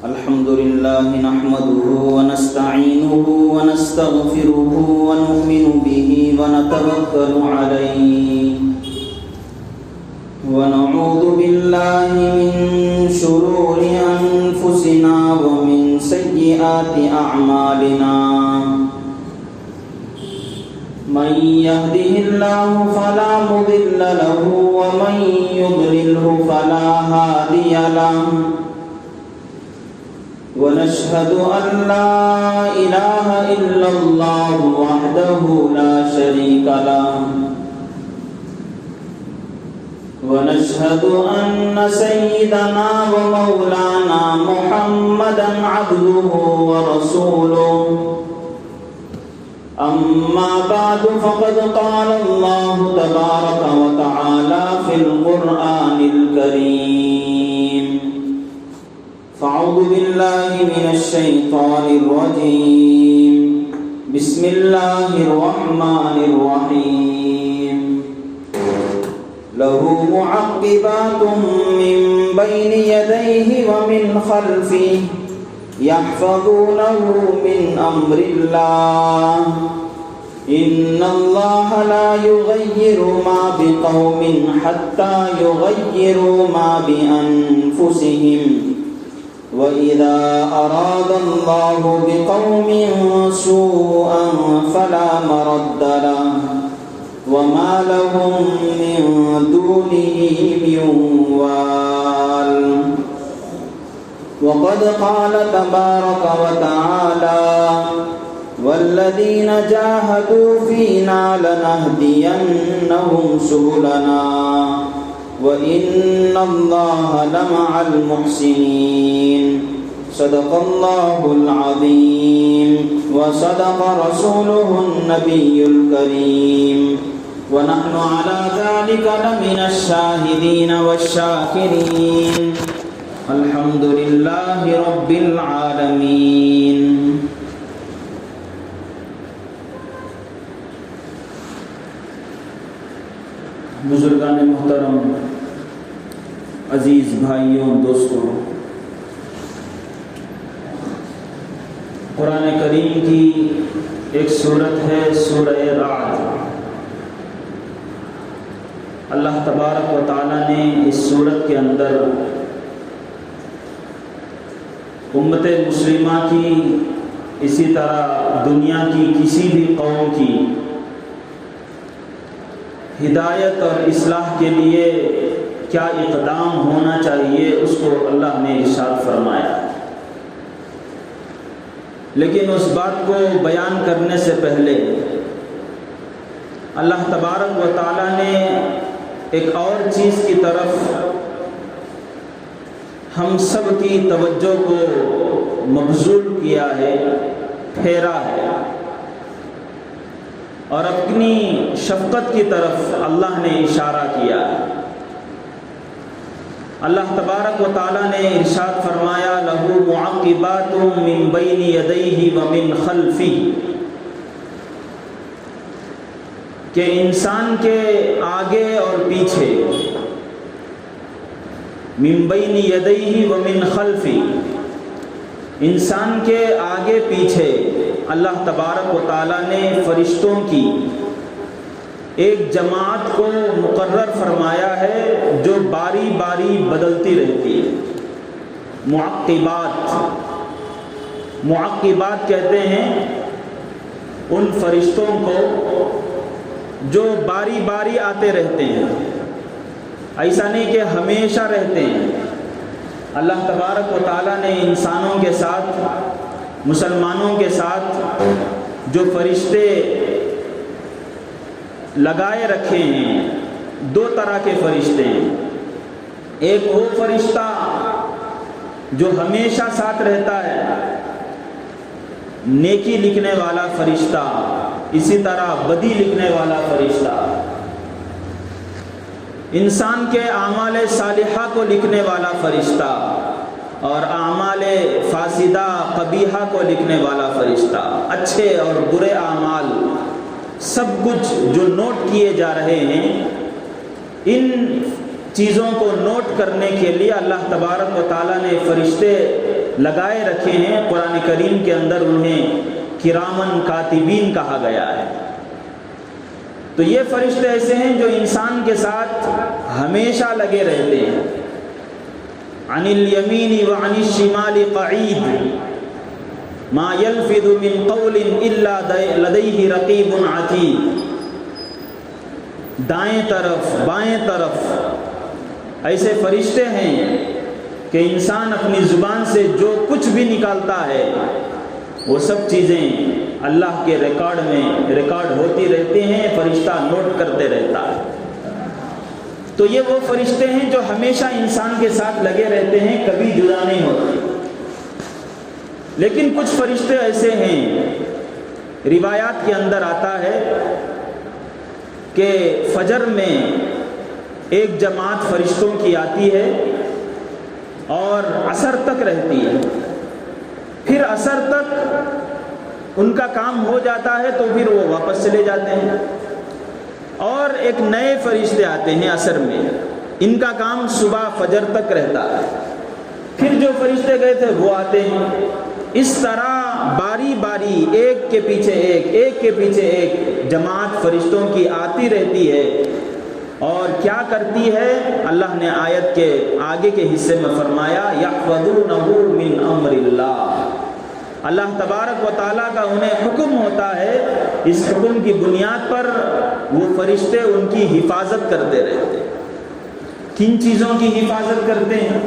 الحمد لله نحمده ونستعينه ونستغفره ونؤمن به ونتوكل عليه ونعوذ بالله من شرور أنفسنا ومن سيئات أعمالنا من يهده الله فلا مضل له ومن يضلله فلا هادي له ونشهد أن لا إله إلا الله وحده لا شريك له ونشهد أن سيدنا ومولانا محمدا عبده ورسوله أما بعد فقد قال الله تبارك وتعالى في القرآن الكريم فأعوذ بالله من الشيطان الرجيم بسم الله الرحمن الرحيم له معقبات من بين يديه ومن خلفه يحفظونه من أمر الله إن الله لا يغير ما بقوم حتى يغيروا ما بأنفسهم وإذا أراد الله بقوم سوءا فلا مرد له وما لهم من دونه من وال وقد قال تبارك وتعالى والذين جاهدوا فينا لنهدينهم سبلنا وإن الله لمع المحسنين صدق الله العظيم وصدق رسوله النبي الكريم ونحن على ذلك لمن الشاهدين والشاكرين الحمد لله رب العالمين بزرگان محترم، عزیز بھائیوں، دوستوں، قرآن کریم کی ایک سورت ہے سورہ رعد۔ اللہ تبارک و تعالیٰ نے اس سورت کے اندر امت مسلمہ کی، اسی طرح دنیا کی کسی بھی قوم کی ہدایت اور اصلاح کے لیے کیا اقدام ہونا چاہیے اس کو اللہ نے ارشاد فرمایا۔ لیکن اس بات کو بیان کرنے سے پہلے اللہ تبارک و تعالیٰ نے ایک اور چیز کی طرف ہم سب کی توجہ کو مبذول کیا ہے، پھیرا ہے، اور اپنی شفقت کی طرف اللہ نے اشارہ کیا ہے۔ اللہ تبارک و تعالیٰ نے ارشاد فرمایا لَهُ مُعَقِّبَاتٌ مِّن بَيْنِ يَدَيْهِ وَمِن خَلْفِهِ، کہ انسان کے آگے اور پیچھے، مِن بَيْنِ يَدَيْهِ وَمِن خَلْفِهِ، انسان کے آگے پیچھے اللہ تبارک و تعالیٰ نے فرشتوں کی ایک جماعت کو مقرر فرمایا ہے جو باری باری بدلتی رہتی ہے۔ معقبات کہتے ہیں ان فرشتوں کو جو باری باری آتے رہتے ہیں، ایسا نہیں کہ ہمیشہ رہتے ہیں۔ اللہ تبارک و تعالیٰ نے انسانوں کے ساتھ، مسلمانوں کے ساتھ جو فرشتے لگائے رکھے ہیں، دو طرح کے فرشتے ہیں۔ ایک وہ فرشتہ جو ہمیشہ ساتھ رہتا ہے، نیکی لکھنے والا فرشتہ، اسی طرح بدی لکھنے والا فرشتہ، انسان کے اعمال صالحہ کو لکھنے والا فرشتہ، اور اعمال فاسدہ قبیحہ کو لکھنے والا فرشتہ، اچھے اور برے اعمال سب کچھ جو نوٹ کیے جا رہے ہیں، ان چیزوں کو نوٹ کرنے کے لیے اللہ تبارک و تعالیٰ نے فرشتے لگائے رکھے ہیں۔ قرآن کریم کے اندر انہیں کرامن کاتبین کہا گیا ہے۔ تو یہ فرشتے ایسے ہیں جو انسان کے ساتھ ہمیشہ لگے رہتے ہیں۔ عن الیمین وعن الشمال قعید ما یلفظ من قول الا لدیہ رقیب عتید۔ دائیں طرف بائیں طرف ایسے فرشتے ہیں کہ انسان اپنی زبان سے جو کچھ بھی نکالتا ہے وہ سب چیزیں اللہ کے ریکارڈ میں ریکارڈ ہوتی رہتی ہیں، فرشتہ نوٹ کرتے رہتا ہے۔ تو یہ وہ فرشتے ہیں جو ہمیشہ انسان کے ساتھ لگے رہتے ہیں، کبھی جدا نہیں ہوتے۔ لیکن کچھ فرشتے ایسے ہیں، روایات کے اندر آتا ہے کہ فجر میں ایک جماعت فرشتوں کی آتی ہے اور عصر تک رہتی ہے، پھر عصر تک ان کا کام ہو جاتا ہے تو پھر وہ واپس چلے جاتے ہیں، اور ایک نئے فرشتے آتے ہیں عصر میں، ان کا کام صبح فجر تک رہتا ہے، پھر جو فرشتے گئے تھے وہ آتے ہیں۔ اس طرح باری باری ایک کے پیچھے ایک کے پیچھے ایک جماعت فرشتوں کی آتی رہتی ہے، اور کیا کرتی ہے؟ اللہ نے آیت کے آگے کے حصے میں فرمایا یحفظونہ من امر اللہ۔ اللہ تبارک و تعالیٰ کا انہیں حکم ہوتا ہے، اس حکم کی بنیاد پر وہ فرشتے ان کی حفاظت کرتے رہتے۔ کن چیزوں کی حفاظت کرتے ہیں؟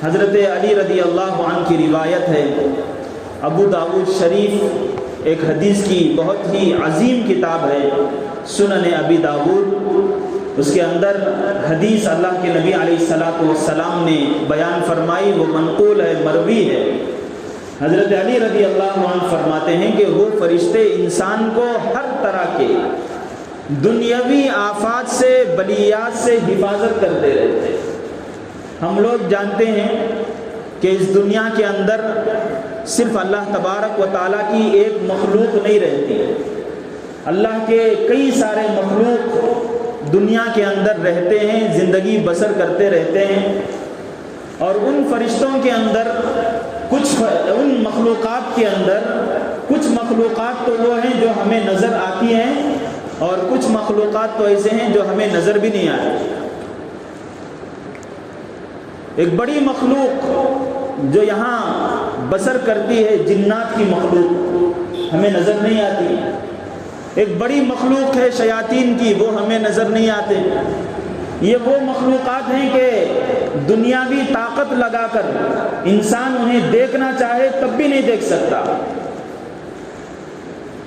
حضرت علی رضی اللہ عنہ کی روایت ہے، ابو داؤد شریف ایک حدیث کی بہت ہی عظیم کتاب ہے، سنن ابی داؤد، اس کے اندر حدیث اللہ کے نبی علیہ الصلوۃ والسلام نے بیان فرمائی، وہ منقول ہے، مروی ہے۔ حضرت علی رضی اللہ عنہ فرماتے ہیں کہ وہ فرشتے انسان کو ہر طرح کے دنیاوی آفات سے، بلیات سے حفاظت کرتے رہتے۔ ہم لوگ جانتے ہیں کہ اس دنیا کے اندر صرف اللہ تبارک و تعالیٰ کی ایک مخلوق نہیں رہتی، اللہ کے کئی سارے مخلوق دنیا کے اندر رہتے ہیں، زندگی بسر کرتے رہتے ہیں، اور ان فرشتوں کے اندر ان مخلوقات کے اندر کچھ مخلوقات تو وہ ہیں جو ہمیں نظر آتی ہیں، اور کچھ مخلوقات تو ایسے ہیں جو ہمیں نظر بھی نہیں آتی۔ ایک بڑی مخلوق جو یہاں بسر کرتی ہے، جنات کی مخلوق، ہمیں نظر نہیں آتی۔ ایک بڑی مخلوق ہے شیاطین کی، وہ ہمیں نظر نہیں آتے۔ یہ وہ مخلوقات ہیں کہ دنیاوی طاقت لگا کر انسان انہیں دیکھنا چاہے تب بھی نہیں دیکھ سکتا۔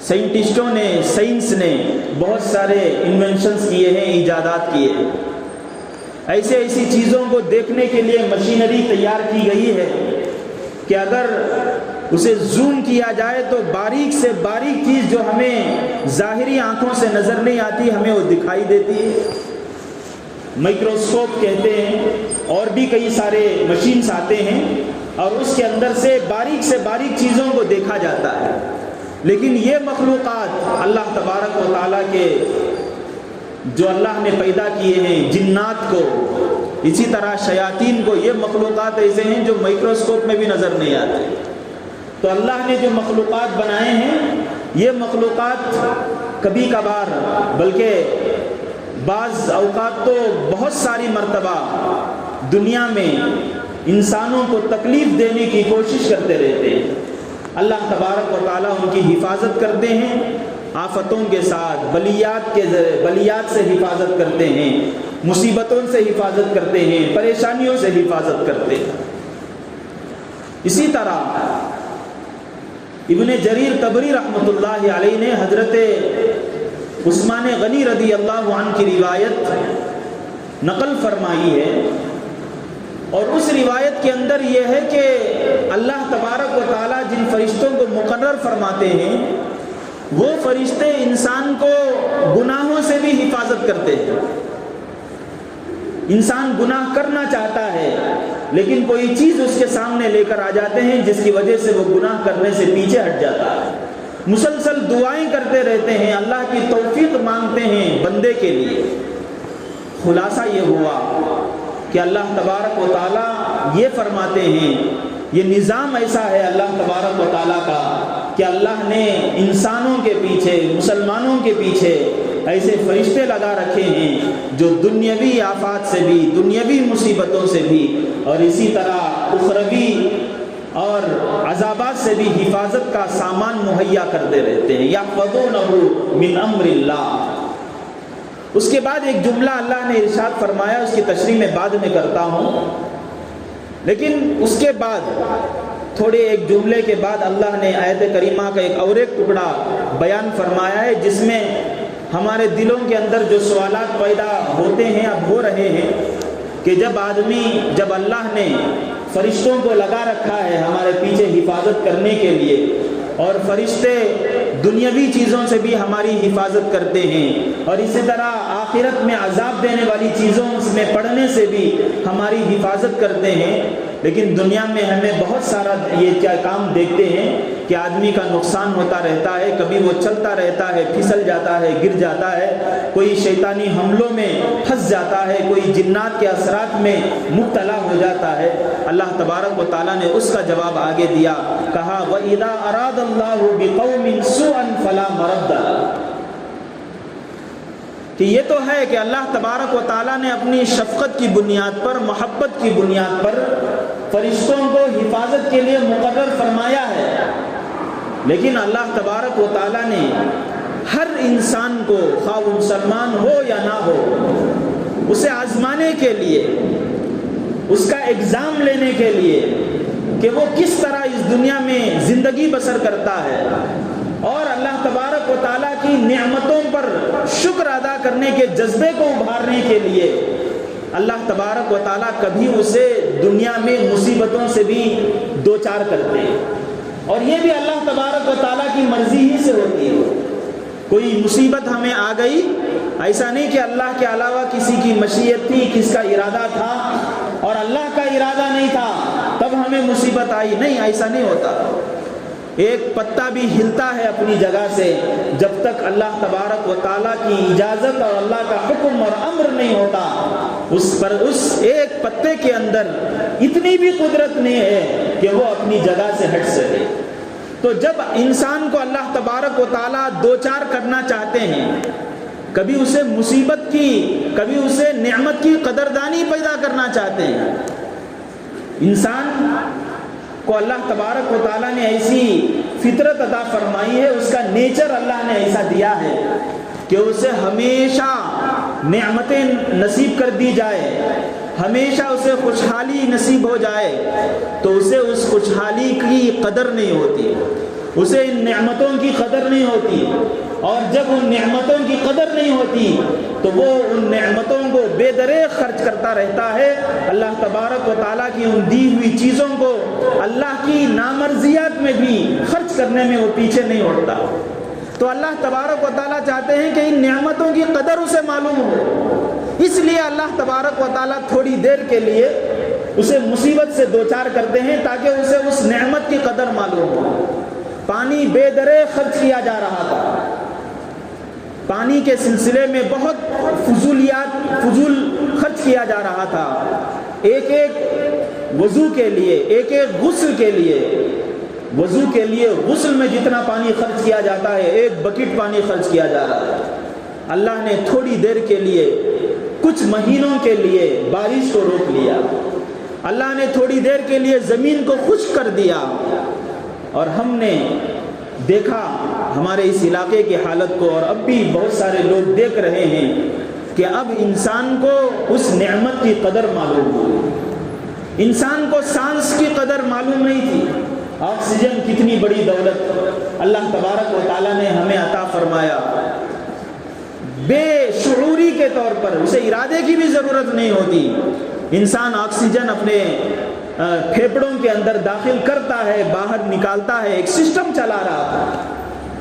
سائنٹسٹوں نے، سائنس نے بہت سارے انوینشنز کیے ہیں، ایجادات کیے ہیں، ایسی چیزوں کو دیکھنے کے لیے مشینری تیار کی گئی ہے کہ اگر اسے زوم کیا جائے تو باریک سے باریک چیز جو ہمیں ظاہری آنکھوں سے نظر نہیں آتی، ہمیں وہ دکھائی دیتی ہے۔ مائکروسکوپ کہتے ہیں، اور بھی کئی سارے مشینز آتے ہیں، اور اس کے اندر سے باریک چیزوں کو دیکھا جاتا ہے۔ لیکن یہ مخلوقات اللہ تبارک و تعالیٰ کے جو اللہ نے پیدا کیے ہیں، جنات کو، اسی طرح شیاطین کو، یہ مخلوقات ایسے ہیں جو مائکروسکوپ میں بھی نظر نہیں آتے۔ تو اللہ نے جو مخلوقات بنائے ہیں، یہ مخلوقات کبھی کبھار، بلکہ بعض اوقات تو بہت ساری مرتبہ دنیا میں انسانوں کو تکلیف دینے کی کوشش کرتے رہتے ہیں۔ اللہ تبارک و تعالیٰ ان کی حفاظت کرتے ہیں، آفتوں کے ساتھ، بلیات سے حفاظت کرتے ہیں، مصیبتوں سے حفاظت کرتے ہیں، پریشانیوں سے حفاظت کرتے ہیں۔ اسی طرح ابن جریر طبری رحمۃ اللہ علیہ نے حضرت عثمان غنی رضی اللہ عنہ کی روایت نقل فرمائی ہے، اور اس روایت کے اندر یہ ہے کہ اللہ تبارک و تعالیٰ جن فرشتوں کو مقرر فرماتے ہیں، وہ فرشتے انسان کو گناہوں سے بھی حفاظت کرتے ہیں۔ انسان گناہ کرنا چاہتا ہے، لیکن کوئی چیز اس کے سامنے لے کر آ جاتے ہیں جس کی وجہ سے وہ گناہ کرنے سے پیچھے ہٹ جاتا ہے۔ مسلسل دعائیں کرتے رہتے ہیں، اللہ کی توفیق مانگتے ہیں بندے کے لیے، خلاصہ یہ ہوا کہ اللہ تبارک و تعالیٰ یہ فرماتے ہیں، یہ نظام ایسا ہے اللہ تبارک و تعالیٰ کا کہ اللہ نے انسانوں کے پیچھے، مسلمانوں کے پیچھے ایسے فرشتے لگا رکھے ہیں جو دنیاوی آفات سے بھی، دنیاوی مصیبتوں سے بھی، اور اسی طرح اخروی اور عذابات سے بھی حفاظت کا سامان مہیا کرتے رہتے ہیں۔ یحفظونہ من امر اللہ۔ اس کے بعد ایک جملہ اللہ نے ارشاد فرمایا، اس کی تشریح میں بعد میں کرتا ہوں، لیکن اس کے بعد تھوڑے ایک جملے کے بعد اللہ نے آیت کریمہ کا ایک ٹکڑا بیان فرمایا ہے، جس میں ہمارے دلوں کے اندر جو سوالات پیدا ہوتے ہیں، اب ہو رہے ہیں، کہ جب اللہ نے فرشتوں کو لگا رکھا ہے ہمارے پیچھے حفاظت کرنے کے لیے، اور فرشتے دنیاوی چیزوں سے بھی ہماری حفاظت کرتے ہیں، اور اسی طرح آخرت میں عذاب دینے والی چیزوں میں پڑنے سے بھی ہماری حفاظت کرتے ہیں، لیکن دنیا میں ہمیں بہت سارا یہ کیا کام دیکھتے ہیں کہ آدمی کا نقصان ہوتا رہتا ہے، کبھی وہ چلتا رہتا ہے، پھسل جاتا ہے، گر جاتا ہے، کوئی شیطانی حملوں میں پھنس جاتا ہے، کوئی جنات کے اثرات میں مبتلا ہو جاتا ہے۔ اللہ تبارک و تعالیٰ نے اس کا جواب آگے دیا، کہا وَإِذَا أَرَادَ اللَّهُ بِقَوْمٍ سُوءًا فَلَا مَرَدَّ لَهُ، کہ یہ تو ہے کہ اللہ تبارک و تعالیٰ نے اپنی شفقت کی بنیاد پر، محبت کی بنیاد پر فرشتوں کو حفاظت کے لیے مقرر فرمایا ہے، لیکن اللہ تبارک و تعالیٰ نے ہر انسان کو، خواہ وہ مسلمان ہو یا نہ ہو، اسے آزمانے کے لیے، اس کا ایگزام لینے کے لیے کہ وہ کس طرح اس دنیا میں زندگی بسر کرتا ہے، اور اللہ تبارک و تعالیٰ کی نعمتوں پر شکر ادا کرنے کے جذبے کو ابھارنے کے لیے اللہ تبارک و تعالیٰ کبھی اسے دنیا میں مصیبتوں سے بھی دوچار کرتے ہیں، اور یہ بھی اللہ تبارک و تعالیٰ کی مرضی ہی سے ہوتی ہے۔ کوئی مصیبت ہمیں آ گئی، ایسا نہیں کہ اللہ کے علاوہ کسی کی مشیت تھی، کس کا ارادہ تھا اور اللہ کا ارادہ نہیں تھا تب ہمیں مصیبت آئی، نہیں، ایسا نہیں ہوتا۔ ایک پتا بھی ہلتا ہے اپنی جگہ سے جب تک اللہ تبارک و تعالیٰ کی اجازت اور اللہ کا حکم اور امر نہیں ہوتا، اس ایک پتے کے اندر اتنی بھی قدرت نہیں ہے کہ وہ اپنی جگہ سے ہٹ سکے۔ تو جب انسان کو اللہ تبارک و تعالیٰ دوچار کرنا چاہتے ہیں، کبھی اسے مصیبت کی، کبھی اسے نعمت کی قدردانی پیدا کرنا چاہتے ہیں، انسان کو اللہ تبارک و تعالیٰ نے ایسی فطرت عطا فرمائی ہے، اس کا نیچر اللہ نے ایسا دیا ہے کہ اسے ہمیشہ نعمتیں نصیب کر دی جائے، ہمیشہ اسے خوشحالی نصیب ہو جائے، تو اسے اس خوشحالی کی قدر نہیں ہوتی، اسے ان نعمتوں کی قدر نہیں ہوتی، اور جب ان نعمتوں کی قدر نہیں ہوتی تو وہ ان نعمتوں کو بے دریغ خرچ کرتا رہتا ہے، اللہ تبارک و تعالیٰ کی ان دی ہوئی چیزوں کو اللہ کی نامرضیات میں بھی خرچ کرنے میں وہ پیچھے نہیں ہٹتا۔ تو اللہ تبارک و تعالیٰ چاہتے ہیں کہ ان نعمتوں کی قدر اسے معلوم ہو، اس لیے اللہ تبارک و تعالیٰ تھوڑی دیر کے لیے اسے مصیبت سے دوچار کرتے ہیں تاکہ اسے اس نعمت کی قدر معلوم ہو۔ پانی بے دریغ خرچ کیا جا رہا تھا، پانی کے سلسلے میں بہت فضول خرچ کیا جا رہا تھا، ایک ایک وضو کے لیے، ایک ایک غسل کے لیے، وضو کے لیے غسل میں جتنا پانی خرچ کیا جاتا ہے، ایک بکٹ پانی خرچ کیا جا رہا ہے۔ اللہ نے تھوڑی دیر کے لیے، کچھ مہینوں کے لیے بارش کو روک لیا، اللہ نے تھوڑی دیر کے لیے زمین کو خشک کر دیا، اور ہم نے دیکھا ہمارے اس علاقے کی حالت کو، اور اب بھی بہت سارے لوگ دیکھ رہے ہیں کہ اب انسان کو اس نعمت کی قدر معلوم ہوئی۔ انسان کو سانس کی قدر معلوم نہیں تھی، آکسیجن کتنی بڑی دولت اللہ تبارک و تعالیٰ نے ہمیں عطا فرمایا، بے شعوری کے طور پر، اسے ارادے کی بھی ضرورت نہیں ہوتی، انسان آکسیجن اپنے پھیپڑوں کے اندر داخل کرتا ہے، باہر نکالتا ہے، ایک سسٹم چلا رہا تھا،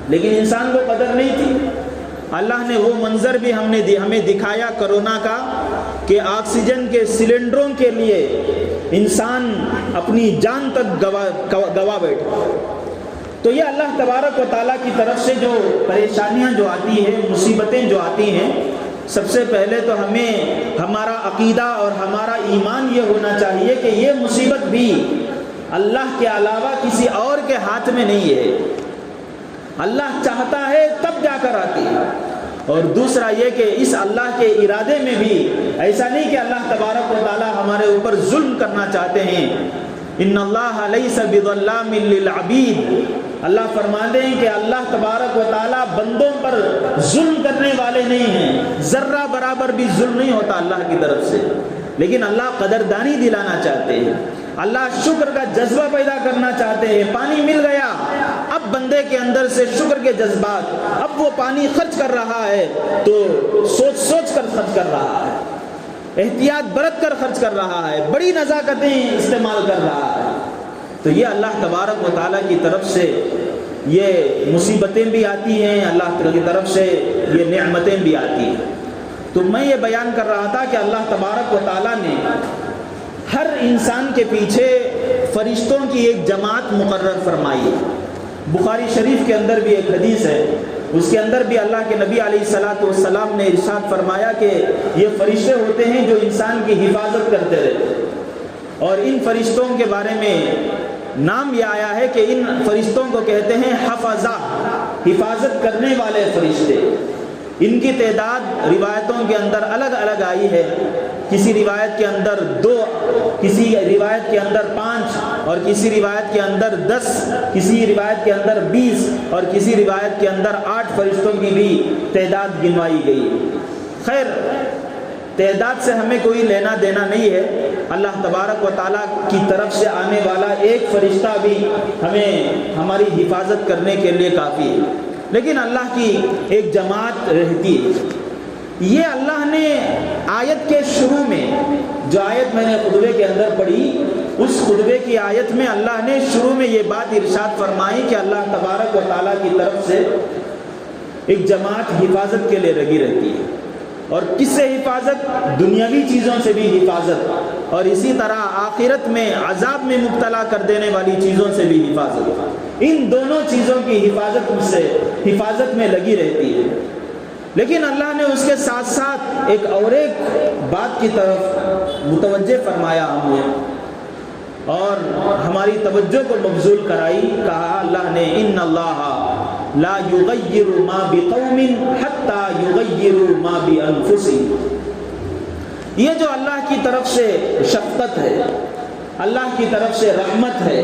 لیکن انسان کو قدر نہیں تھی۔ اللہ نے وہ منظر بھی ہمیں دکھایا کرونا کا کہ آکسیجن کے سلنڈروں کے لیے انسان اپنی جان تک گوا بیٹھا۔ تو یہ اللہ تبارک و تعالیٰ کی طرف سے جو پریشانیاں جو آتی ہیں، مصیبتیں جو آتی ہیں، سب سے پہلے تو ہمیں ہمارا عقیدہ اور ہمارا ایمان یہ ہونا چاہیے کہ یہ مصیبت بھی اللہ کے علاوہ کسی اور کے ہاتھ میں نہیں ہے، اللہ چاہتا ہے تب جا کر آتی ہے۔ اور دوسرا یہ کہ اس اللہ کے ارادے میں بھی ایسا نہیں کہ اللہ تبارک و تعالی ہمارے اوپر ظلم کرنا چاہتے ہیں۔ ان اللہ لیس بظلام للعبید، اللہ فرماتے ہیں کہ اللہ تبارک و تعالی بندوں پر ظلم کرنے والے نہیں ہیں، ذرہ برابر بھی ظلم نہیں ہوتا اللہ کی طرف سے، لیکن اللہ قدردانی دلانا چاہتے ہیں، اللہ شکر کا جذبہ پیدا کرنا چاہتے ہیں۔ پانی مل گیا، اب بندے کے اندر سے شکر کے جذبات، اب وہ پانی خرچ کر رہا ہے تو سوچ سوچ کر خرچ کر رہا ہے، احتیاط برت کر خرچ کر رہا ہے، بڑی نزاکتیں استعمال کر رہا ہے۔ تو یہ اللہ تبارک و تعالیٰ کی طرف سے یہ مصیبتیں بھی آتی ہیں، اللہ کی طرف سے یہ نعمتیں بھی آتی ہیں۔ تو میں یہ بیان کر رہا تھا کہ اللہ تبارک و تعالیٰ نے ہر انسان کے پیچھے فرشتوں کی ایک جماعت مقرر فرمائی ہے۔ بخاری شریف کے اندر بھی ایک حدیث ہے، اس کے اندر بھی اللہ کے نبی علیہ الصلوۃ والسلام نے ارشاد فرمایا کہ یہ فرشتے ہوتے ہیں جو انسان کی حفاظت کرتے رہتے ہیں، اور ان فرشتوں کے بارے میں نام یہ آیا ہے کہ ان فرشتوں کو کہتے ہیں حفظہ، حفاظت کرنے والے فرشتے۔ ان کی تعداد روایتوں کے اندر الگ الگ آئی ہے، کسی روایت کے اندر 2، کسی روایت کے اندر 5، اور کسی روایت کے اندر 10، کسی روایت کے اندر 20، اور کسی روایت کے اندر 8 فرشتوں کی بھی تعداد گنوائی گئی۔ خیر، تعداد سے ہمیں کوئی لینا دینا نہیں ہے، اللہ تبارک و تعالیٰ کی طرف سے آنے والا ایک فرشتہ بھی ہمیں ہماری حفاظت کرنے کے لیے کافی ہے، لیکن اللہ کی ایک جماعت رہتی ہے۔ یہ اللہ نے آیت کے شروع میں، جو آیت میں نے خطبے کے اندر پڑھی، اس خطبے کی آیت میں اللہ نے شروع میں یہ بات ارشاد فرمائی کہ اللہ تبارک و تعالیٰ کی طرف سے ایک جماعت حفاظت کے لیے لگی رہتی ہے۔ اور کس سے حفاظت؟ دنیاوی چیزوں سے بھی حفاظت، اور اسی طرح آخرت میں عذاب میں مبتلا کر دینے والی چیزوں سے بھی حفاظت۔ ان دونوں چیزوں کی حفاظت میں لگی رہتی ہے۔ لیکن اللہ نے اس کے ساتھ ساتھ ایک بات کی طرف متوجہ فرمایا ہمیں، اور ہماری توجہ کو مبذول کرائی، کہا اللہ نے ان اللہ لا یغیر ما بقوم حتی یغیروا ما بانفسهم۔ یہ جو اللہ کی طرف سے شفقت ہے، اللہ کی طرف سے رحمت ہے،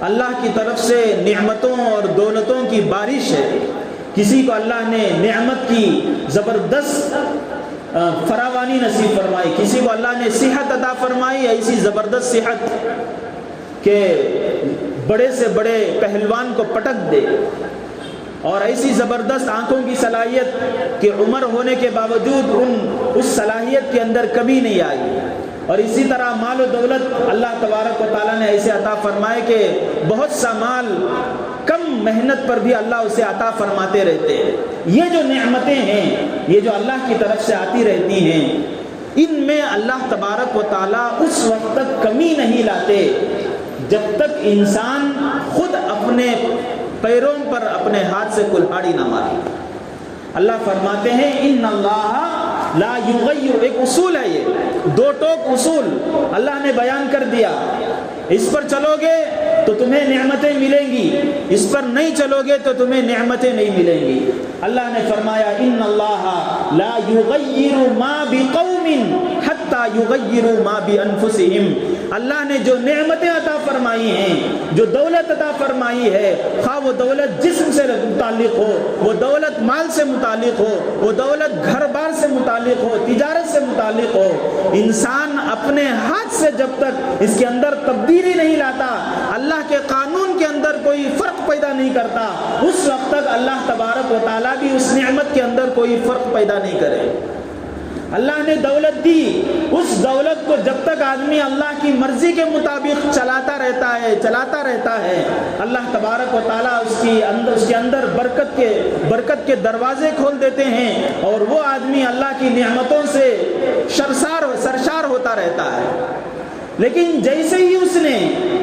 اللہ کی طرف سے نعمتوں اور دولتوں کی بارش ہے۔ کسی کو اللہ نے نعمت کی زبردست فراوانی نصیب فرمائی، کسی کو اللہ نے صحت عطا فرمائی، ایسی زبردست صحت کہ بڑے سے بڑے پہلوان کو پٹک دے، اور ایسی زبردست آنکھوں کی صلاحیت کہ عمر ہونے کے باوجود اس صلاحیت کے اندر کمی نہیں آئی، اور اسی طرح مال و دولت اللہ تبارک و تعالیٰ نے ایسے عطا فرمائے کہ بہت سا مال کم محنت پر بھی اللہ اسے عطا فرماتے رہتے ہیں۔ یہ جو نعمتیں ہیں، یہ جو اللہ کی طرف سے آتی رہتی ہیں، ان میں اللہ تبارک و تعالیٰ اس وقت تک کمی نہیں لاتے جب تک انسان خود اپنے پیروں پر اپنے ہاتھ سے کلہاڑی نہ مارے۔ اللہ فرماتے ہیں ان اللہ لا یغیر، ایک اصول ہے، یہ 2 ٹوک اصول اللہ نے بیان کر دیا، اس پر چلو گے تو تمہیں نعمتیں ملیں گی، اس پر نہیں چلو گے تو تمہیں نعمتیں نہیں ملیں گی۔ اللہ نے فرمایا ان اللہ لا یغیر ما بقوم حتی یغیروا ما بانفسهم۔ اللہ نے جو نعمتیں عطا فرمائی ہیں، جو دولت عطا فرمائی ہے، خواہ وہ دولت جسم سے متعلق ہو، وہ دولت مال سے متعلق ہو، وہ دولت گھر بار سے متعلق ہو، تجارت سے متعلق ہو، انسان اپنے ہاتھ سے جب تک اس کے اندر تبدیلی نہیں لاتا، اللہ کے قانون کے اندر کوئی فرق پیدا نہیں کرتا، اس وقت تک اللہ تبارک و تعالیٰ بھی اس نعمت کے اندر کوئی فرق پیدا نہیں کرے۔ اللہ نے دولت دی، اس دولت کو جب تک آدمی اللہ کی مرضی کے مطابق چلاتا رہتا ہے اللہ تبارک و تعالیٰ اس کے اندر برکت کے دروازے کھول دیتے ہیں، اور وہ آدمی اللہ کی نعمتوں سے سرشار ہوتا رہتا ہے۔ لیکن جیسے ہی اس نے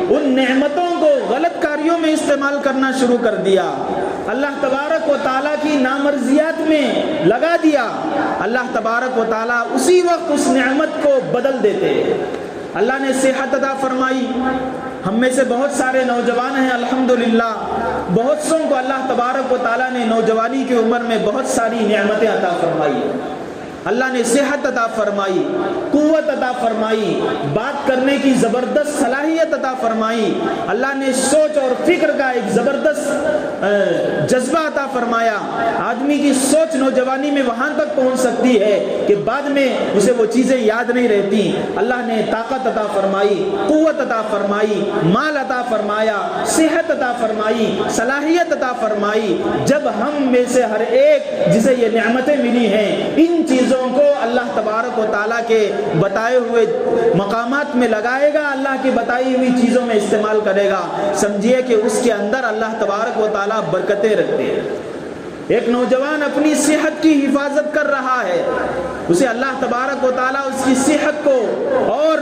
ان نعمتوں کو غلط کاریوں میں استعمال کرنا شروع کر دیا، اللہ تبارک و تعالیٰ کی نامرضیات میں لگا دیا، اللہ تبارک و تعالیٰ اسی وقت اس نعمت کو بدل دیتے۔ اللہ نے صحت عطا فرمائی، ہم میں سے بہت سارے نوجوان ہیں الحمدللہ، بہت سوں کو اللہ تبارک و تعالیٰ نے نوجوانی کی عمر میں بہت ساری نعمتیں عطا فرمائی۔ اللہ نے صحت عطا فرمائی، قوت عطا فرمائی، بات کرنے کی زبردست صلاحیت عطا فرمائی، اللہ نے سوچ اور فکر کا ایک زبردست جذبہ عطا فرمایا۔ آدمی کی سوچ نوجوانی میں وہاں تک پہنچ سکتی ہے کہ بعد میں اسے وہ چیزیں یاد نہیں رہتی۔ اللہ نے طاقت عطا فرمائی، قوت عطا فرمائی، مال عطا فرمایا، صحت عطا فرمائی، صلاحیت عطا فرمائی۔ جب ہم میں سے ہر ایک جسے یہ نعمتیں ملی ہیں ان چیزوں کو اللہ تبارک و تعالیٰ کے بتائے ہوئے مقامات میں لگائے گا، اللہ کی بتائی ہوئی چیزوں میں استعمال کرے گا، سمجھیے کہ اس کے اندر اللہ تبارک و تعالیٰ برکتیں رکھتے ہیں۔ ایک نوجوان اپنی صحت کی حفاظت کر رہا ہے، اسے اللہ تبارک و تعالیٰ اس کی صحت کو اور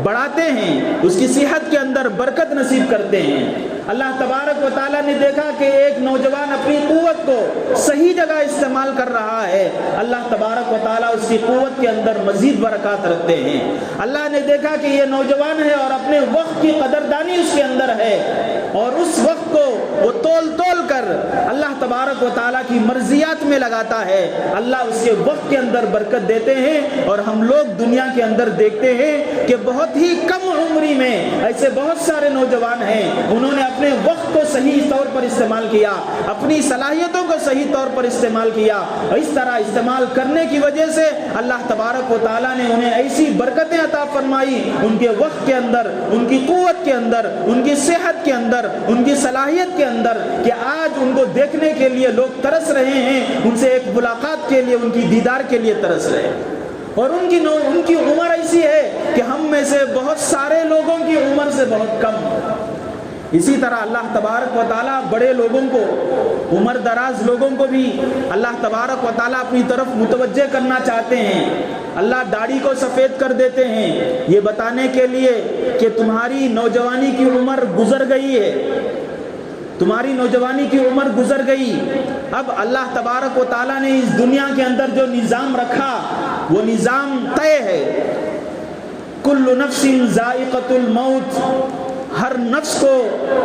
بڑھاتے ہیں، اس کی صحت کے اندر برکت نصیب کرتے ہیں۔ اللہ تبارک و تعالیٰ نے دیکھا کہ ایک نوجوان اپنی قوت کو صحیح جگہ استعمال کر رہا ہے، اللہ تبارک و تعالیٰ اس کی قوت کے اندر مزید برکات رکھتے ہیں۔ اللہ نے دیکھا کہ یہ نوجوان ہے اور اپنے وقت کی قدردانی اس کے اندر ہے، اور اس وقت کو وہ تول کر اللہ تبارک و تعالیٰ کی مرضیات میں لگاتا ہے، اللہ اس کے وقت کے اندر برکت دیتے ہیں۔ اور ہم لوگ دنیا کے اندر دیکھتے ہیں کہ بہت ہی کم عمری میں ایسے بہت سارے نوجوان ہیں، انہوں نے اپنے وقت کو صحیح طور پر استعمال کیا، اپنی صلاحیتوں کو صحیح طور پر استعمال کیا، اور اس طرح استعمال کرنے کی وجہ سے اللہ تبارک و تعالیٰ نے انہیں ایسی برکتیں عطا فرمائی ان کے وقت کے اندر، ان کی قوت کے اندر، ان کی صحت کے اندر، ان کی صلاحیت کے اندر، کہ آج ان کو دیکھنے کے لیے لوگ ترس رہے ہیں، ان سے ایک ملاقات کے لیے، ان کی دیدار کے لیے ترس رہے ہیں۔ اور ان کی عمر ایسی ہے کہ ہم میں سے بہت سارے لوگوں کی عمر سے بہت کم۔ اسی طرح اللہ تبارک و تعالیٰ بڑے لوگوں کو، عمر دراز لوگوں کو بھی اللہ تبارک و تعالیٰ اپنی طرف متوجہ کرنا چاہتے ہیں۔ اللہ داڑھی کو سفید کر دیتے ہیں یہ بتانے کے لیے کہ تمہاری نوجوانی کی عمر گزر گئی ہے، تمہاری نوجوانی کی عمر گزر گئی۔ اب اللہ تبارک و تعالیٰ نے اس دنیا کے اندر جو نظام رکھا وہ نظام طے ہے، کل نفس ذائقۃ الموت، ہر نفس کو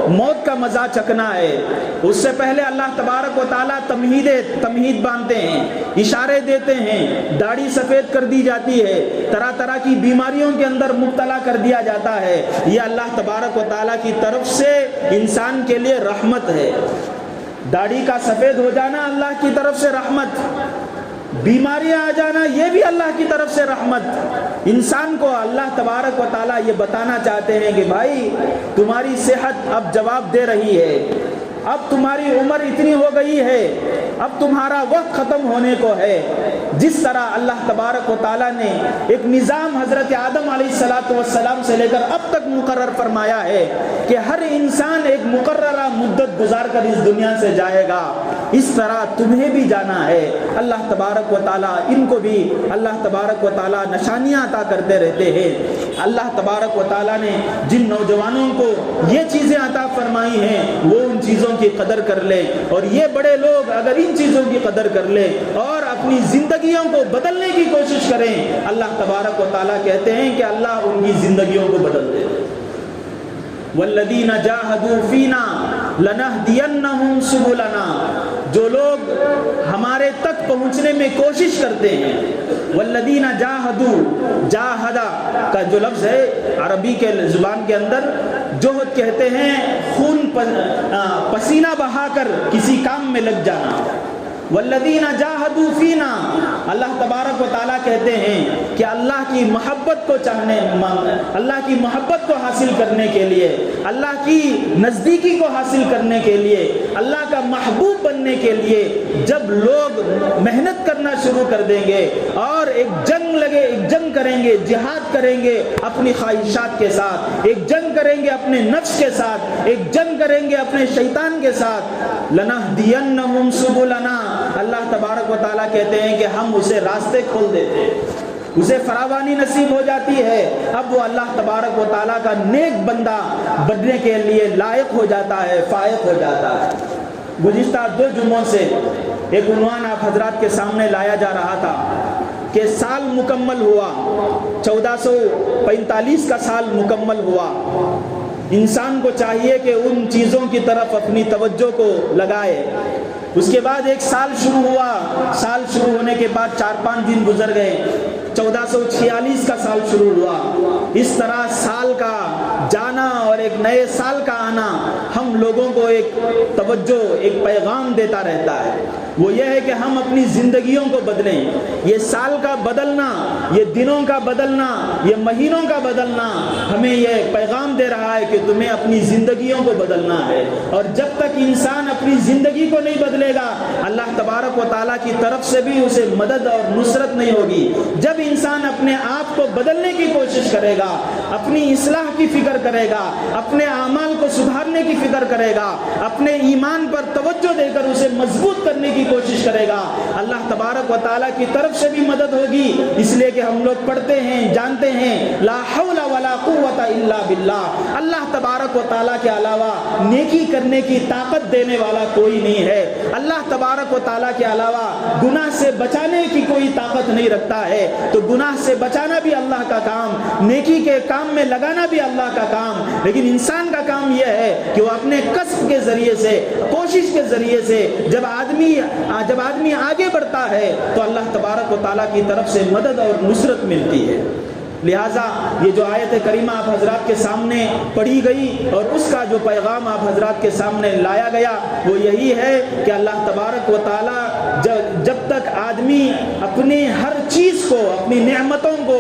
موت کا مزہ چکھنا ہے۔ اس سے پہلے اللہ تبارک و تعالیٰ تمہید باندھتے ہیں، اشارے دیتے ہیں، داڑھی سفید کر دی جاتی ہے، طرح طرح کی بیماریوں کے اندر مبتلا کر دیا جاتا ہے۔ یہ اللہ تبارک و تعالیٰ کی طرف سے انسان کے لیے رحمت ہے۔ داڑھی کا سفید ہو جانا اللہ کی طرف سے رحمت، بیماریاں آ جانا یہ بھی اللہ کی طرف سے رحمت۔ انسان کو اللہ تبارک و تعالیٰ یہ بتانا چاہتے ہیں کہ بھائی تمہاری صحت اب جواب دے رہی ہے، اب تمہاری عمر اتنی ہو گئی ہے، اب تمہارا وقت ختم ہونے کو ہے۔ جس طرح اللہ تبارک و تعالیٰ نے ایک نظام حضرت آدم علیہ السلام سے لے کر اب تک مقرر فرمایا ہے کہ ہر انسان ایک مقررہ مدت گزار کر اس دنیا سے جائے گا، اس طرح تمہیں بھی جانا ہے۔ اللہ تبارک و تعالیٰ ان کو بھی اللہ تبارک و تعالیٰ نشانیاں عطا کرتے رہتے ہیں۔ اللہ تبارک و تعالیٰ نے جن نوجوانوں کو یہ چیزیں عطا فرمائی ہیں وہ ان چیزوں کی قدر کر لے، اور یہ بڑے لوگ اگر ان چیزوں کی قدر کر لے اور اپنی زندگیوں کو بدلنے کی کوشش کریں، اللہ تبارک و تعالیٰ کہتے ہیں کہ اللہ ان کی زندگیوں کو بدل دے۔ والذین جاہدوا فینا لنہدینہم سبلنا، جو لوگ ہمارے تک پہنچنے میں کوشش کرتے ہیں۔ والذین جاہدوا، جاہدہ کا جو لفظ ہے عربی کے زبان کے اندر جوہد کہتے ہیں خون پسینہ بہا کر کسی کام میں لگ جانا۔ والذین جاہدوا فینا، اللہ تبارک و تعالیٰ کہتے ہیں کہ اللہ کی محبت کو چاہنے، اللہ کی محبت کو حاصل کرنے کے لیے، اللہ کی نزدیکی کو حاصل کرنے کے لیے، اللہ کا محبوب بننے کے لیے جب لوگ محنت کرنا شروع کر دیں گے اور ایک جنگ کریں گے، جہاد کریں گے اپنی خواہشات کے ساتھ، ایک جنگ کریں گے اپنے نفس کے ساتھ، ایک جنگ کریں گے اپنے شیطان کے ساتھ، لنہدینہم سبلنا، اللہ تبارک و تعالیٰ کہتے ہیں کہ ہم اسے راستے کھول دیتے ہیں، اسے فراوانی نصیب ہو جاتی ہے، اب وہ اللہ تبارک و تعالیٰ کا نیک بندہ بننے کے لیے لائق ہو جاتا ہے، فائق ہو جاتا ہے۔ گزشتہ 2 جمعوں سے ایک عنوان آپ حضرات کے سامنے لایا جا رہا تھا کہ سال مکمل ہوا، 1445 کا سال مکمل ہوا۔ انسان کو چاہیے کہ ان چیزوں کی طرف اپنی توجہ کو لگائے۔ اس کے بعد ایک سال شروع ہوا، سال شروع ہونے کے بعد 4-5 دن گزر گئے، 1446 کا سال شروع ہوا۔ اس طرح سال کا جانا اور ایک نئے سال کا آنا ہم لوگوں کو ایک توجہ، ایک پیغام دیتا رہتا ہے۔ وہ یہ ہے کہ ہم اپنی زندگیوں کو بدلیں۔ یہ سال کا بدلنا، یہ دنوں کا بدلنا، یہ مہینوں کا بدلنا ہمیں یہ پیغام دے رہا ہے کہ تمہیں اپنی زندگیوں کو بدلنا ہے۔ اور جب تک انسان اپنی زندگی کو نہیں بدلے گا، اللہ تبارک و تعالیٰ کی طرف سے بھی اسے مدد اور نصرت نہیں ہوگی۔ جب انسان اپنے آپ کو بدلنے کی کوشش کرے گا، اپنی اصلاح کی فکر کرے گا، اپنے اعمال کو سدھارنے کی فکر کرے گا، اپنے ایمان پر توجہ دے کر اسے مضبوط کرنے کی کوشش کرے گا، اللہ تبارک و تعالیٰ کی طرف سے بھی مدد ہوگی۔ اس لیے کہ ہم لوگ پڑھتے ہیں، جانتے ہیں، لا حول ولا قوت الا باللہ، اللہ تبارک و تعالیٰ کے علاوہ نیکی کرنے کی طاقت دینے والا کوئی نہیں ہے۔ اللہ تبارک و تعالیٰ کے علاوہ گناہ سے بچانے کی کوئی طاقت نہیں رکھتا ہے۔ تو گناہ سے بچانا بھی اللہ کا کام، نیکی کے کام میں لگانا بھی اللہ کا کام، لیکن انسان کا کام یہ ہے کہ وہ اپنے کسب کے ذریعے سے، کوشش کے ذریعے سے جب آدمی آگے بڑھتا ہے تو اللہ تبارک و تعالیٰ کی طرف سے مدد اور نصرت ملتی ہے۔ لہٰذا یہ جو آیت کریمہ آپ حضرات کے سامنے پڑھی گئی اور اس کا جو پیغام آپ حضرات کے سامنے لایا گیا وہ یہی ہے کہ اللہ تبارک و تعالیٰ جب تک آدمی اپنی ہر چیز کو، اپنی نعمتوں کو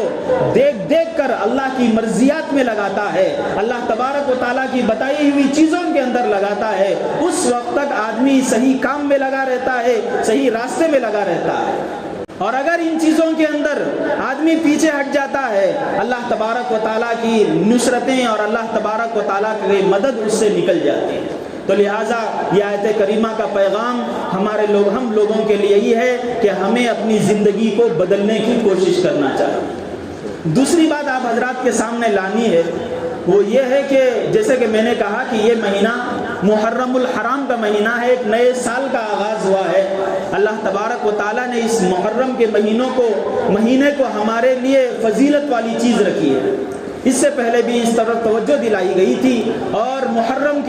دیکھ کر اللہ کی مرضیات میں لگاتا ہے، اللہ تبارک و تعالیٰ کی بتائی ہوئی چیزوں کے اندر لگاتا ہے، اس وقت تک آدمی صحیح کام میں لگا رہتا ہے، صحیح راستے میں لگا رہتا ہے۔ اور اگر ان چیزوں کے اندر آدمی پیچھے ہٹ جاتا ہے، اللہ تبارک و تعالیٰ کی نصرتیں اور اللہ تبارک و تعالیٰ کی مدد اس سے نکل جاتی ہے۔ تو لہٰذا یہ آیت کریمہ کا پیغام ہم لوگوں کے لیے یہی ہے کہ ہمیں اپنی زندگی کو بدلنے کی کوشش کرنا چاہیے۔ دوسری بات آپ حضرات کے سامنے لانی ہے وہ یہ ہے کہ جیسے کہ میں نے کہا کہ یہ مہینہ محرم الحرام کا مہینہ ہے، ایک نئے سال کا آغاز ہوا ہے۔ اللہ تبارک و تعالیٰ نے اس محرم کے مہینے کو ہمارے لیے فضیلت والی چیز رکھی ہے۔ اس سے پہلے بھی اس طرف توجہ دلائی گئی تھی، اور محرم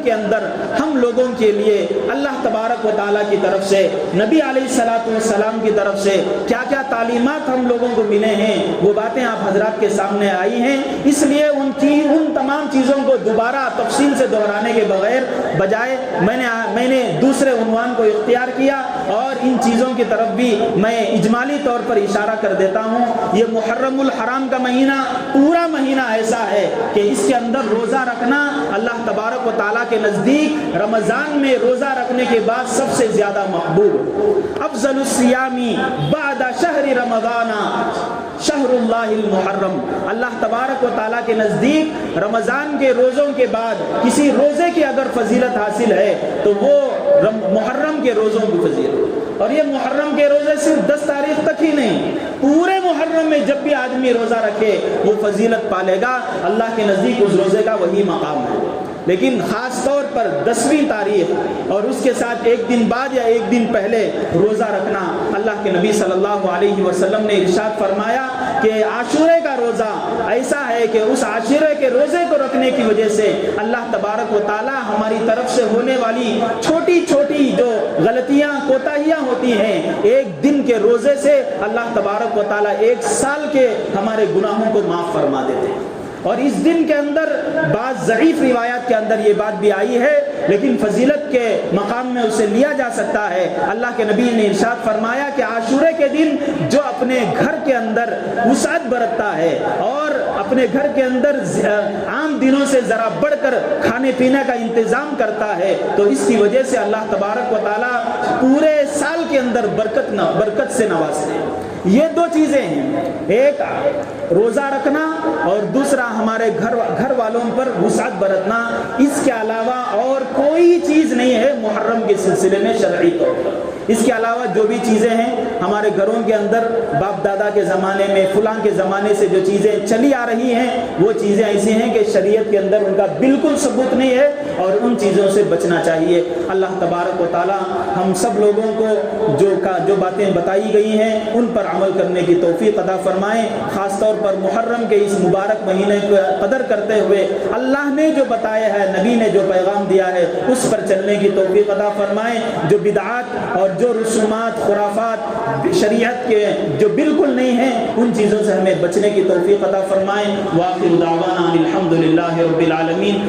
کے اندر ہم لوگوں کے لیے اللہ تبارک و تعالیٰ کی طرف سے، نبی علیہ الصلوۃ والسلام کی طرف سے کیا کیا تعلیمات ہم لوگوں کو ملے ہیں وہ باتیں آپ حضرات کے سامنے آئی ہیں۔ اس لیے ان تمام چیزوں کو دوبارہ تفصیل سے دہرانے کے بجائے میں نے دوسرے عنوان کو اختیار کیا اور ان چیزوں کی طرف بھی میں اجمالی طور پر اشارہ کر دیتا ہوں۔ یہ محرم الحرام کا مہینہ پورا مہینہ ایسا ہے کہ اس کے اندر روزہ رکھنا اللہ تبارک و تعالیٰ کے نزدیک رمضان میں روزہ رکھنے کے بعد سب سے زیادہ محبوب۔ افضل الصیام بعد شہر رمضان شہر اللہ المحرم، اللہ تبارک و تعالیٰ کے نزدیک رمضان کے روزوں کے بعد کسی روزے کی اگر فضیلت حاصل ہے تو وہ محرم کے روزوں کی فضیلت۔ اور یہ محرم کے روزے صرف 10 تاریخ تک ہی نہیں، پورے محرم میں جب بھی آدمی روزہ رکھے وہ فضیلت پالے گا، اللہ کے نزدیک اس روزے کا وہی مقام ہے۔ لیکن خاص طور پر 10ویں تاریخ اور اس کے ساتھ ایک دن بعد یا ایک دن پہلے روزہ رکھنا، اللہ کے نبی صلی اللہ علیہ وسلم نے ارشاد فرمایا کہ عاشورے کا روزہ ایسا ہے کہ اس عاشورے کے روزے کو رکھنے کی وجہ سے اللہ تبارک و تعالی ہماری طرف سے ہونے والی چھوٹی چھوٹی جو غلطیاں کوتاہیاں ہوتی ہیں، ایک دن کے روزے سے اللہ تبارک و تعالی 1 سال کے ہمارے گناہوں کو معاف فرما دیتے ہیں۔ اور اس دن کے اندر بعض ضعیف روایات کے اندر یہ بات بھی آئی ہے، لیکن فضیلت کے مقام میں اسے لیا جا سکتا ہے۔ اللہ کے نبی نے ارشاد فرمایا کہ عاشورے کے دن جو اپنے گھر کے اندر وسعت برتتا ہے اور اپنے گھر کے اندر عام دنوں سے ذرا بڑھ کر کھانے پینے کا انتظام کرتا ہے تو اس کی وجہ سے اللہ تبارک و تعالی پورے سال کے اندر برکت سے نوازتے ہیں۔ یہ 2 چیزیں ہیں، ایک روزہ رکھنا اور دوسرا ہمارے گھر والوں پر وسعت برتنا۔ اس کے علاوہ اور کوئی چیز نہیں ہے محرم کے سلسلے میں شرعی طور پر۔ اس کے علاوہ جو بھی چیزیں ہیں ہمارے گھروں کے اندر باپ دادا کے زمانے میں فلاں کے زمانے سے جو چیزیں چلی آ رہی ہیں وہ چیزیں ایسی ہیں کہ شریعت کے اندر ان کا بالکل ثبوت نہیں ہے اور ان چیزوں سے بچنا چاہیے۔ اللہ تبارک و تعالی ہم سب لوگوں کو جو باتیں بتائی گئی ہیں ان پر عمل کرنے کی توفیق عطا فرمائیں، خاص طور پر محرم کے اس مبارک مہینے کو قدر کرتے ہوئے اللہ نے جو بتایا ہے، نبی نے جو پیغام دیا ہے اس پر چلنے کی توفیق عطا فرمائیں۔ جو بدعات اور جو رسومات خرافات شریعت کے جو بالکل نہیں ہیں ان چیزوں سے ہمیں بچنے کی توفیق عطا فرمائیں۔ وآخر دعوانا الحمد للہ رب العالمین۔